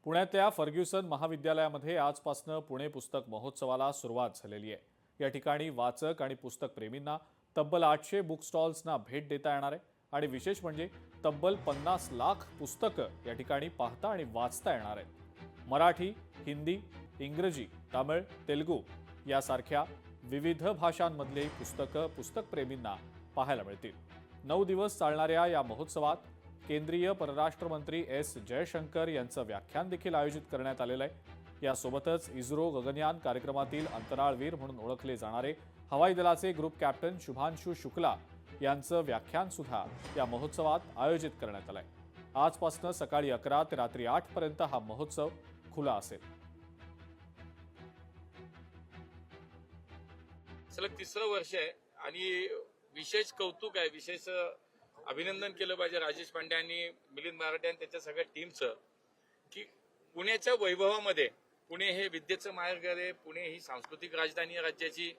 पुण्यातल्या फर्ग्युसन महाविद्यालयामध्ये आजपासून पुणे पुस्तक महोत्सवाला सुरुवात झालेली आहे। या ठिकाणी वाचक आणि पुस्तक प्रेमींना तब्बल 800 बुक स्टॉल्सना भेट देता येणार आहे आणि विशेष म्हणजे तब्बल 50 लाख पुस्तकं या ठिकाणी पाहता आणि वाचता येणार आहेत। मराठी, हिंदी, इंग्रजी, तमिळ, तेलुगू यासारख्या विविध भाषांमधले पुस्तकं पुस्तकप्रेमींना पाहायला मिळतील। 9 दिवस चालणाऱ्या या महोत्सवात केंद्रीय परराष्ट्र मंत्री एस जयशंकर यांचं व्याख्यान देखील आयोजित करण्यात आलेलं आहे। यासोबतच इस्रो गगनयान कार्यक्रमातील अंतराळवीर म्हणून ओळखले जाणारे हवाई दलाचे ग्रुप कॅप्टन शुभांशु शुक्ला यांचं व्याख्यान सुद्धा या महोत्सवात आयोजित करण्यात आलंय। आजपासून सकाळी 11 ते रात्री 8 पर्यंत हा महोत्सव खुला असेल। सलग तिसरं वर्ष आहे आणि विशेष कौतुक आहे, विशेष अभिनंदन केलं पाहिजे राजेश पांडे आणि मिलिंद मराठे आणि त्याच्या सगळ्या टीमचं की पुण्याच्या वैभवामध्ये पुणे हे विद्येचं माहेरघर आहे, पुणे ही सांस्कृतिक राजधानी आहे राज्याची,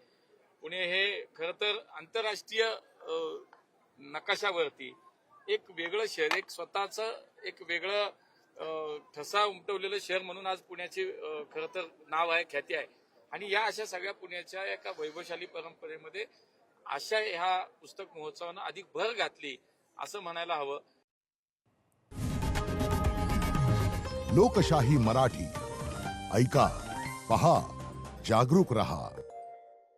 पुणे हे खरं तर आंतरराष्ट्रीय नकाशावरती एक वेगळं शहर, एक स्वतःचं एक वेगळं ठसा उमटवलेलं शहर म्हणून आज पुण्याचे खरं तर नाव आहे, ख्याती आहे। आणि या अशा सगळ्या पुण्याच्या एका वैभवशाली परंपरेमध्ये अशा ह्या पुस्तक महोत्सवानं अधिक भर घातली असं म्हणायला हवं। लोकशाही मराठी ऐका, पहा, जागरूक रहा।